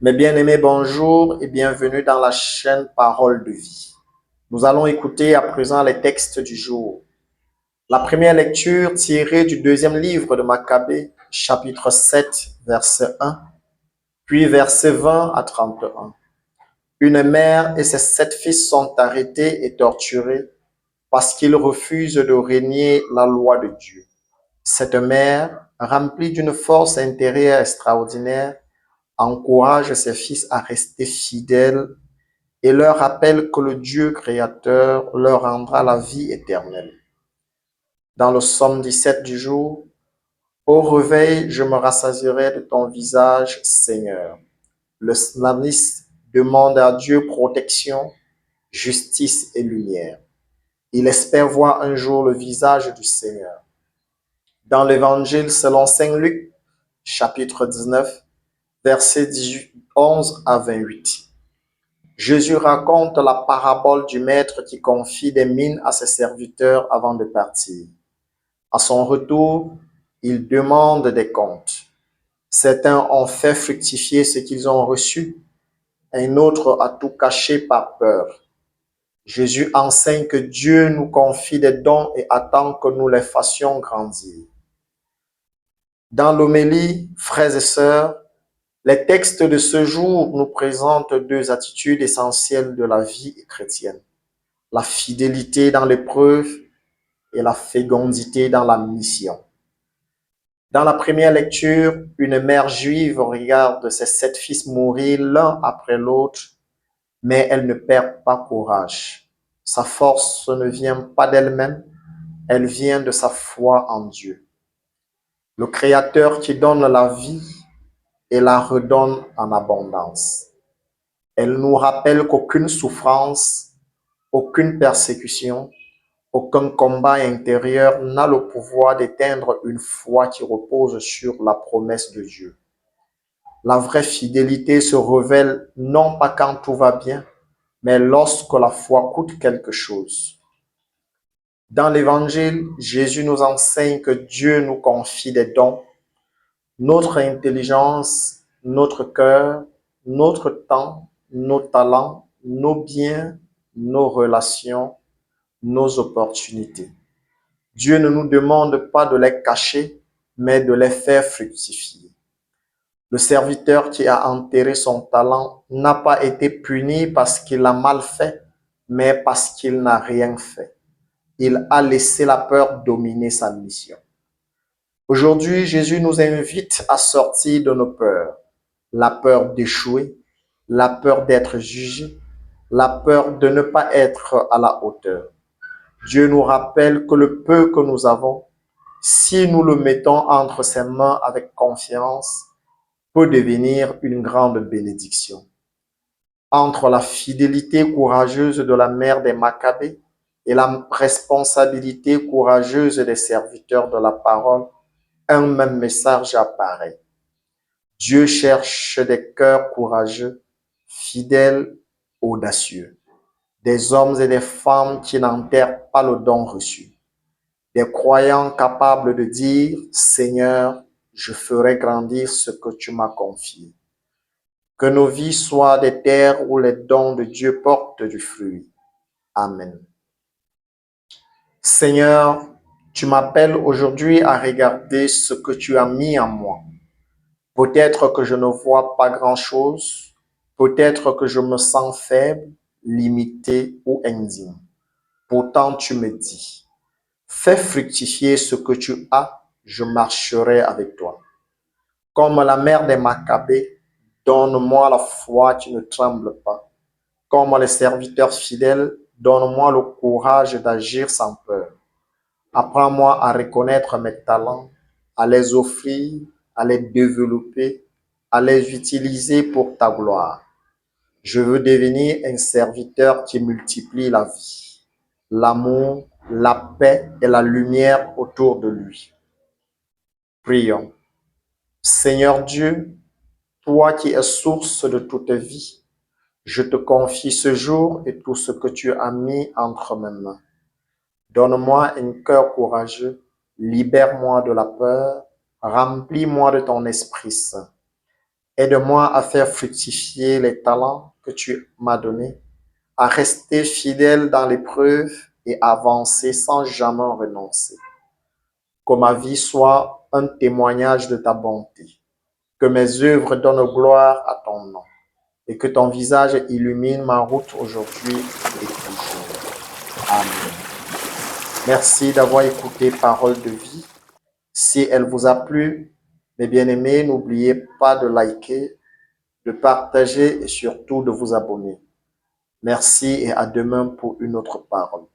Mes bien-aimés, bonjour et bienvenue dans la chaîne Parole de vie. Nous allons écouter à présent les textes du jour. La première lecture tirée du deuxième livre de Maccabée, chapitre 7, verset 1, puis verset 20 à 31. Une mère et ses 7 fils sont arrêtés et torturés parce qu'ils refusent de régner la loi de Dieu. Cette mère, remplie d'une force intérieure extraordinaire, encourage ses fils à rester fidèles et leur rappelle que le Dieu créateur leur rendra la vie éternelle. Dans le psaume 17 du jour, au réveil, je me rassasierai de ton visage, Seigneur. Le psalmiste demande à Dieu protection, justice et lumière. Il espère voir un jour le visage du Seigneur. Dans l'évangile selon Saint Luc, chapitre 19, versets 11 à 28. Jésus raconte la parabole du maître qui confie des mines à ses serviteurs avant de partir. À son retour, il demande des comptes. Certains ont fait fructifier ce qu'ils ont reçu, un autre a tout caché par peur. Jésus enseigne que Dieu nous confie des dons et attend que nous les fassions grandir. Dans l'homélie, frères et sœurs, les textes de ce jour nous présentent 2 attitudes essentielles de la vie chrétienne: la fidélité dans l'épreuve et la fécondité dans la mission. Dans la première lecture, une mère juive regarde ses 7 fils mourir l'un après l'autre, mais elle ne perd pas courage. Sa force ne vient pas d'elle-même, elle vient de sa foi en Dieu, le Créateur qui donne la vie et la redonne en abondance. Elle nous rappelle qu'aucune souffrance, aucune persécution, aucun combat intérieur n'a le pouvoir d'éteindre une foi qui repose sur la promesse de Dieu. La vraie fidélité se révèle non pas quand tout va bien, mais lorsque la foi coûte quelque chose. Dans l'Évangile, Jésus nous enseigne que Dieu nous confie des dons: notre intelligence, notre cœur, notre temps, nos talents, nos biens, nos relations, nos opportunités. Dieu ne nous demande pas de les cacher, mais de les faire fructifier. Le serviteur qui a enterré son talent n'a pas été puni parce qu'il a mal fait, mais parce qu'il n'a rien fait. Il a laissé la peur dominer sa mission. Aujourd'hui, Jésus nous invite à sortir de nos peurs: la peur d'échouer, la peur d'être jugé, la peur de ne pas être à la hauteur. Dieu nous rappelle que le peu que nous avons, si nous le mettons entre ses mains avec confiance, peut devenir une grande bénédiction. Entre la fidélité courageuse de la mère des Maccabées et la responsabilité courageuse des serviteurs de la parole, un même message apparaît. Dieu cherche des cœurs courageux, fidèles, audacieux, des hommes et des femmes qui n'enterrent pas le don reçu, des croyants capables de dire: Seigneur, je ferai grandir ce que tu m'as confié. Que nos vies soient des terres où les dons de Dieu portent du fruit. Amen. Seigneur, tu m'appelles aujourd'hui à regarder ce que tu as mis en moi. Peut-être que je ne vois pas grand-chose, peut-être que je me sens faible, limité ou indigne. Pourtant, tu me dis: fais fructifier ce que tu as, je marcherai avec toi. Comme la mère des Maccabées, donne-moi la foi qui ne tremble pas. Comme les serviteurs fidèles, donne-moi le courage d'agir sans peur. Apprends-moi à reconnaître mes talents, à les offrir, à les développer, à les utiliser pour ta gloire. Je veux devenir un serviteur qui multiplie la vie, l'amour, la paix et la lumière autour de lui. Prions. Seigneur Dieu, toi qui es source de toute vie, je te confie ce jour et tout ce que tu as mis entre mes mains. Donne-moi un cœur courageux, libère-moi de la peur, remplis-moi de ton Esprit Saint. Aide-moi à faire fructifier les talents que tu m'as donnés, à rester fidèle dans l'épreuve et avancer sans jamais renoncer. Que ma vie soit un témoignage de ta bonté, que mes œuvres donnent gloire à ton nom et que ton visage illumine ma route aujourd'hui et toujours. Amen. Merci d'avoir écouté Parole de vie. Si elle vous a plu, mes bien-aimés, n'oubliez pas de liker, de partager et surtout de vous abonner. Merci et à demain pour une autre parole.